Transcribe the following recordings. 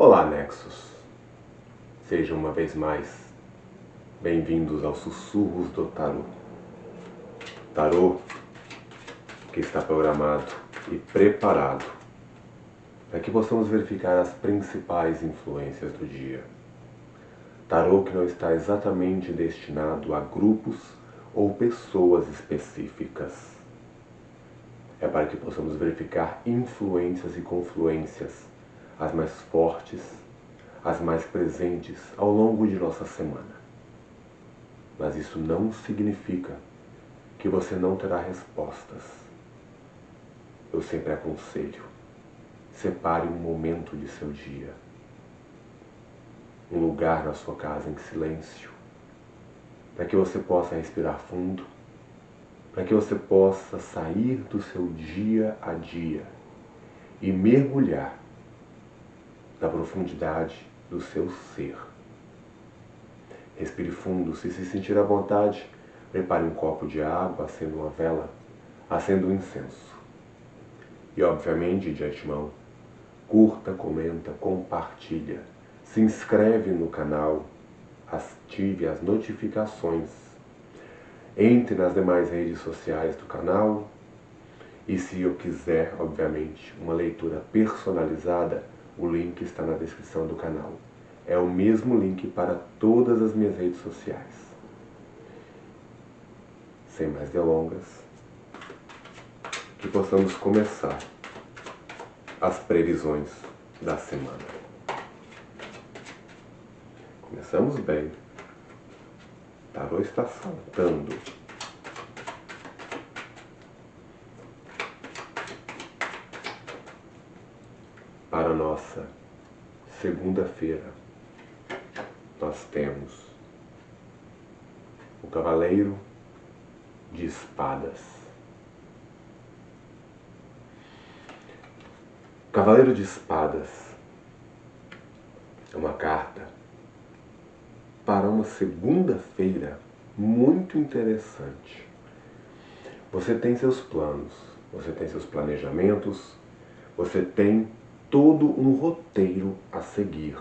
Olá, Nexus! Sejam uma vez mais bem-vindos aos Sussurros do Tarô. Tarô que está programado e preparado para que possamos verificar as principais influências do dia. Tarô que não está exatamente destinado a grupos ou pessoas específicas. É para que possamos verificar influências e confluências, as mais fortes, as mais presentes ao longo de nossa semana. Mas isso não significa que você não terá respostas. Eu sempre aconselho, separe um momento de seu dia, um lugar na sua casa em silêncio, para que você possa respirar fundo, para que você possa sair do seu dia a dia e mergulhar na profundidade do seu ser. Respire fundo, se sentir à vontade, prepare um copo de água, acenda uma vela, acenda um incenso. E obviamente, de antemão, curta, comenta, compartilha, se inscreve no canal, ative as notificações, entre nas demais redes sociais do canal e, se eu quiser, obviamente, uma leitura personalizada, o link está na descrição do canal. É o mesmo link para todas as minhas redes sociais. Sem mais delongas, que possamos começar as previsões da semana. Começamos bem. O tarô está saltando. Para a nossa segunda-feira, nós temos o Cavaleiro de Espadas. Cavaleiro de Espadas é uma carta para uma segunda-feira muito interessante. Você tem seus planos, você tem seus planejamentos, você tem todo um roteiro a seguir.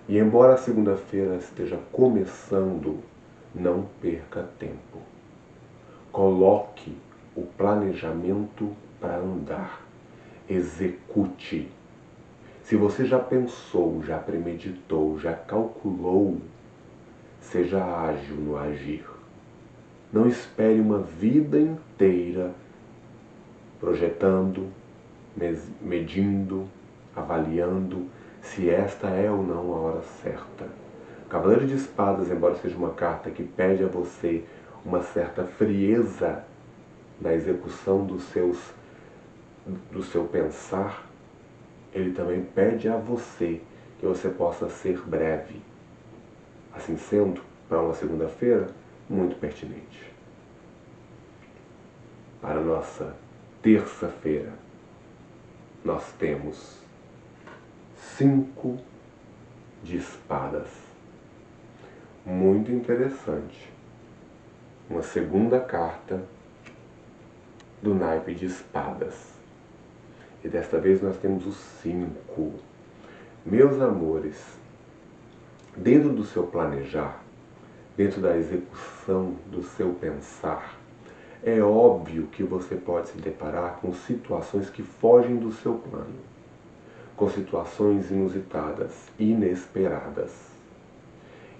E embora a segunda-feira esteja começando, não perca tempo. Coloque o planejamento para andar. Execute. Se você já pensou, já premeditou, já calculou, seja ágil no agir. Não espere uma vida inteira projetando, medindo, avaliando se esta é ou não a hora certa. Cavaleiro de Espadas, embora seja uma carta que pede a você uma certa frieza na execução do seu pensar, ele também pede a você que você possa ser breve. Assim sendo, para uma segunda-feira, muito pertinente. Para a nossa terça-feira, nós temos 5 de espadas. Muito interessante. Uma segunda carta do naipe de espadas. E desta vez nós temos o 5. Meus amores, dentro do seu planejar, dentro da execução do seu pensar, é óbvio que você pode se deparar com situações que fogem do seu plano, com situações inusitadas, inesperadas.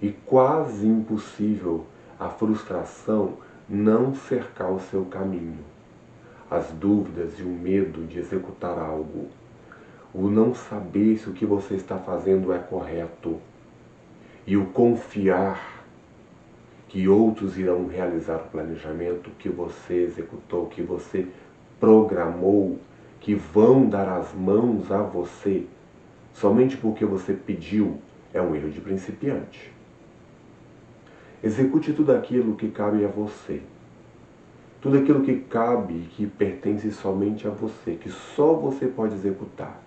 E quase impossível a frustração não cercar o seu caminho. As dúvidas e o medo de executar algo, o não saber se o que você está fazendo é correto, e o confiar que outros irão realizar o planejamento que você executou, que você programou, que vão dar as mãos a você, somente porque você pediu, é um erro de principiante. Execute tudo aquilo que cabe a você. Tudo aquilo que cabe e que pertence somente a você, que só você pode executar.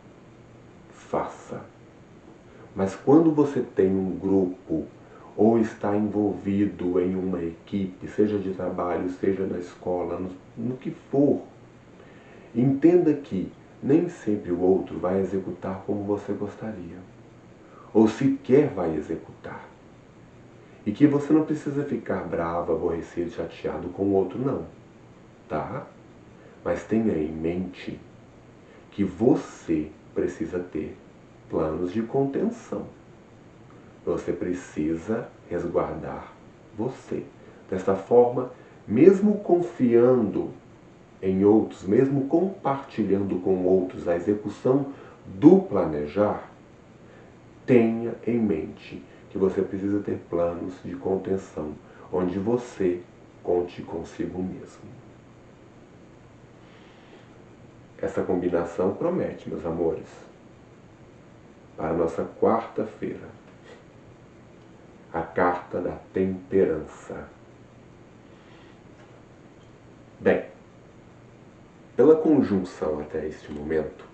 Faça. Mas quando você tem um grupo ou está envolvido em uma equipe, seja de trabalho, seja na escola, no que for, entenda que nem sempre o outro vai executar como você gostaria, ou sequer vai executar. E que você não precisa ficar bravo, aborrecido, chateado com o outro, não, tá? Mas tenha em mente que você precisa ter planos de contenção. Você precisa resguardar você. Dessa forma, mesmo confiando em outros, mesmo compartilhando com outros a execução do planejar, tenha em mente que você precisa ter planos de contenção, onde você conte consigo mesmo. Essa combinação promete, meus amores, para a nossa quarta-feira, a carta da temperança. Bem, pela conjunção até este momento,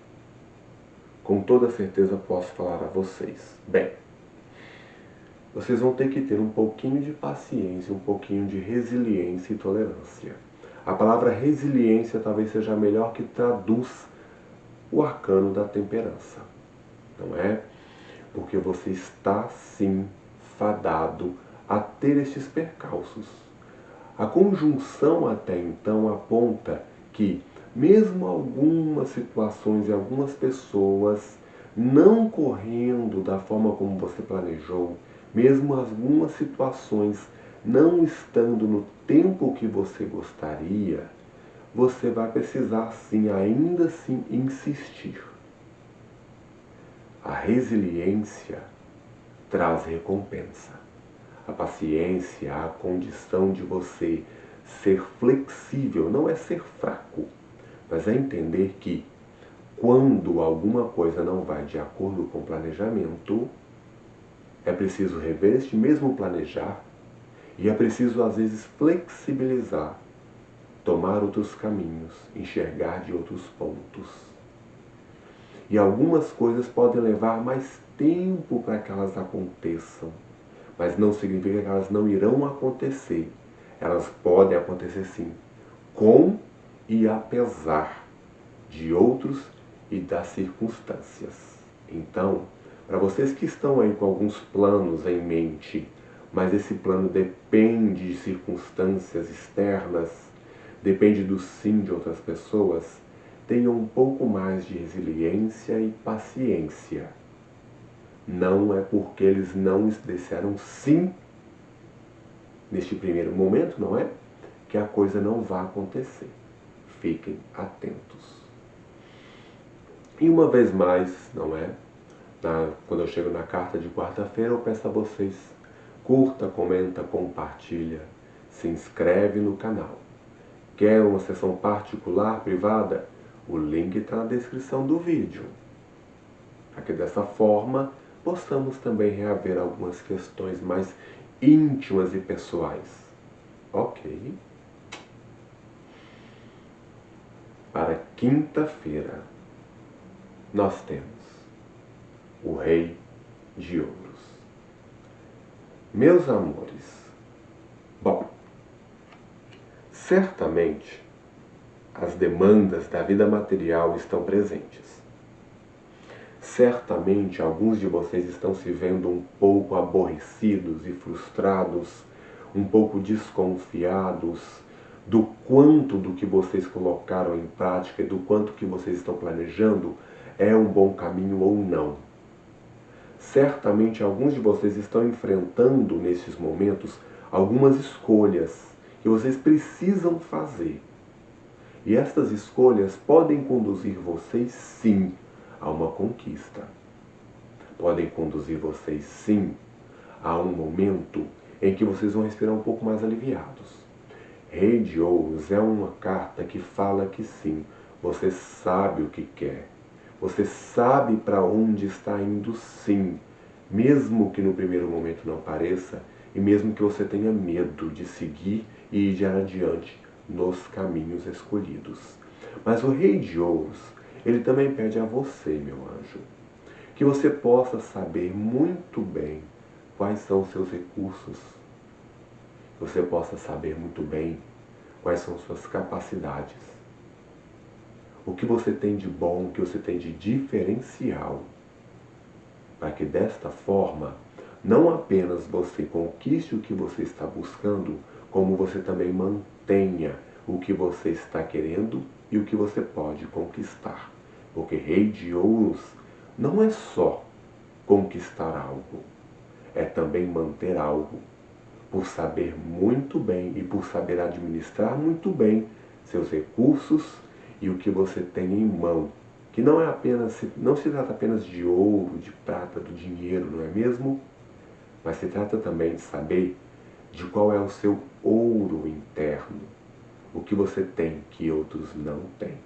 com toda certeza posso falar a vocês. Bem, vocês vão ter que ter um pouquinho de paciência, um pouquinho de resiliência e tolerância. A palavra resiliência talvez seja a melhor que traduz o arcano da temperança, não é? Porque você está, sim, fadado a ter estes percalços. A conjunção até então aponta que, mesmo algumas situações e algumas pessoas não correndo da forma como você planejou, mesmo algumas situações não estando no tempo que você gostaria, você vai precisar sim, ainda assim, insistir. A resiliência traz recompensa. A paciência, a condição de você ser flexível, não é ser fraco, mas é entender que quando alguma coisa não vai de acordo com o planejamento, é preciso rever este mesmo planejar e é preciso às vezes flexibilizar, tomar outros caminhos, enxergar de outros pontos. E algumas coisas podem levar mais tempo para que elas aconteçam, mas não significa que elas não irão acontecer. Elas podem acontecer sim, com e apesar de outros e das circunstâncias. Então, para vocês que estão aí com alguns planos em mente, mas esse plano depende de circunstâncias externas, depende do sim de outras pessoas, tenham um pouco mais de resiliência e paciência. Não é porque eles não disseram sim neste primeiro momento, não é? Que a coisa não vai acontecer. Fiquem atentos. E uma vez mais, não é? Quando eu chego na carta de quarta-feira, eu peço a vocês, curta, comenta, compartilha, se inscreve no canal. Quer uma sessão particular, privada? O link está na descrição do vídeo. Para que dessa forma possamos também reaver algumas questões mais íntimas e pessoais. Ok. Para quinta-feira, nós temos o Rei de Ouros. Meus amores, bom, certamente as demandas da vida material estão presentes. Certamente alguns de vocês estão se vendo um pouco aborrecidos e frustrados, um pouco desconfiados do quanto do que vocês colocaram em prática e do quanto que vocês estão planejando é um bom caminho ou não. Certamente alguns de vocês estão enfrentando nesses momentos algumas escolhas que vocês precisam fazer. E estas escolhas podem conduzir vocês, sim, a uma conquista. Podem conduzir vocês, sim, a um momento em que vocês vão respirar um pouco mais aliviados. Rei de Ouros é uma carta que fala que sim, você sabe o que quer. Você sabe para onde está indo, sim, mesmo que no primeiro momento não pareça e mesmo que você tenha medo de seguir e ir adiante nos caminhos escolhidos. Mas o Rei de Ouros, ele também pede a você, meu anjo, que você possa saber muito bem quais são os seus recursos, que você possa saber muito bem quais são suas capacidades. o que você tem de bom, o que você tem de diferencial, para que desta forma não apenas você conquiste o que você está buscando, como você também mantenha o que você está querendo e o que você pode conquistar. Porque Rei de Ouros não é só conquistar algo, é também manter algo, por saber muito bem e por saber administrar muito bem seus recursos e o que você tem em mão, que não se trata apenas de ouro, de prata, do dinheiro, não é mesmo? Mas se trata também de saber de qual é o seu ouro interno, o que você tem que outros não têm.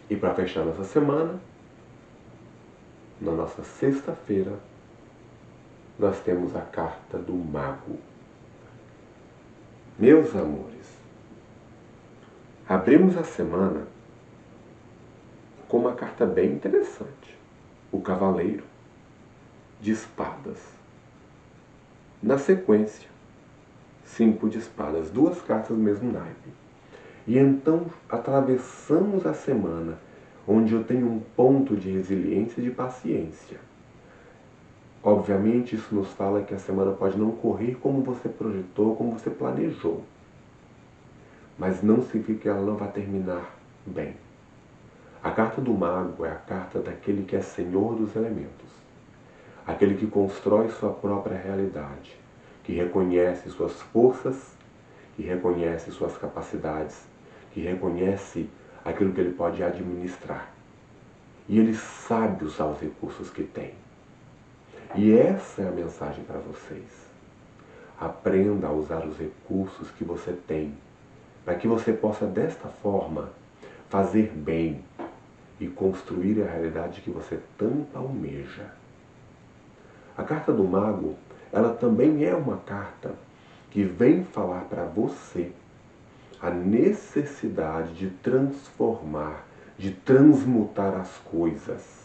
E para fechar nossa semana, na nossa sexta-feira, nós temos a carta do Mago. Meus amores, abrimos a semana com uma carta bem interessante. O Cavaleiro de Espadas. Na sequência, 5 de espadas, 2 cartas do mesmo naipe. E então atravessamos a semana onde eu tenho um ponto de resiliência e de paciência. Obviamente isso nos fala que a semana pode não correr como você projetou, como você planejou. Mas não significa que ela não vai terminar bem. A carta do Mago é a carta daquele que é senhor dos elementos. Aquele que constrói sua própria realidade, que reconhece suas forças, que reconhece suas capacidades, que reconhece aquilo que ele pode administrar. E ele sabe usar os recursos que tem. E essa é a mensagem para vocês. Aprenda a usar os recursos que você tem, para que você possa, desta forma, fazer bem e construir a realidade que você tanto almeja. A carta do Mago, ela também é uma carta que vem falar para você a necessidade de transformar, de transmutar as coisas,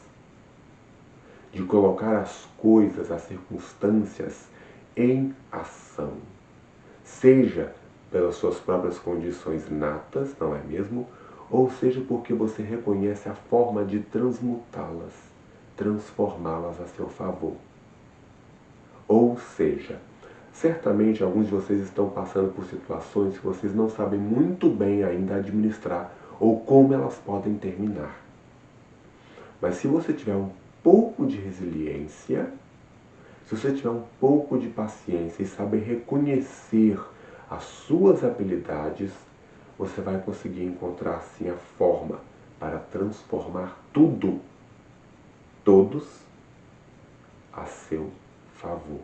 de colocar as coisas, as circunstâncias em ação. Seja pelas suas próprias condições natas, não é mesmo? Ou seja porque você reconhece a forma de transmutá-las, transformá-las a seu favor. Ou seja, certamente alguns de vocês estão passando por situações que vocês não sabem muito bem ainda administrar ou como elas podem terminar. Mas se você tiver um pouco de resiliência, se você tiver um pouco de paciência e saber reconhecer as suas habilidades, você vai conseguir encontrar assim a forma para transformar tudo, todos, a seu favor.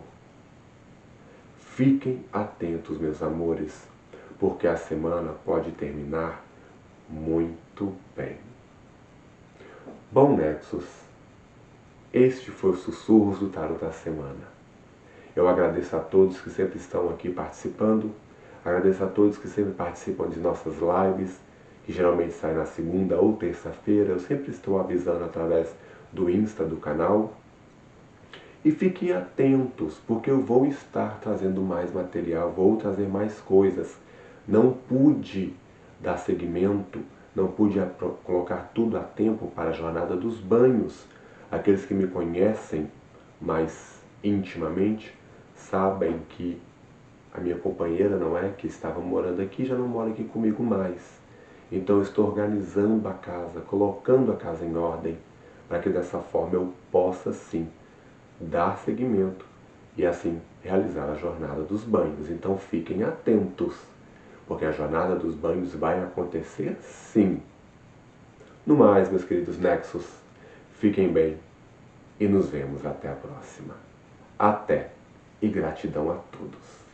Fiquem atentos, meus amores, porque a semana pode terminar muito bem. Bom, Nexus, este foi o Sussurros do Tarot da semana. Eu agradeço a todos que sempre estão aqui participando, agradeço a todos que sempre participam de nossas lives, que geralmente saem na segunda ou terça-feira. Eu sempre estou avisando através do Insta do canal. E fiquem atentos, porque eu vou estar trazendo mais material, vou trazer mais coisas. Não pude dar seguimento, não pude colocar tudo a tempo para a jornada dos banhos. Aqueles que me conhecem mais intimamente sabem que a minha companheira, não é, que estava morando aqui, já não mora aqui comigo mais. Então eu estou organizando a casa, colocando a casa em ordem, para que dessa forma eu possa sim dar seguimento e assim realizar a jornada dos banhos. Então fiquem atentos, porque a jornada dos banhos vai acontecer sim. No mais, meus queridos Nexus, fiquem bem e nos vemos até a próxima. Até e gratidão a todos.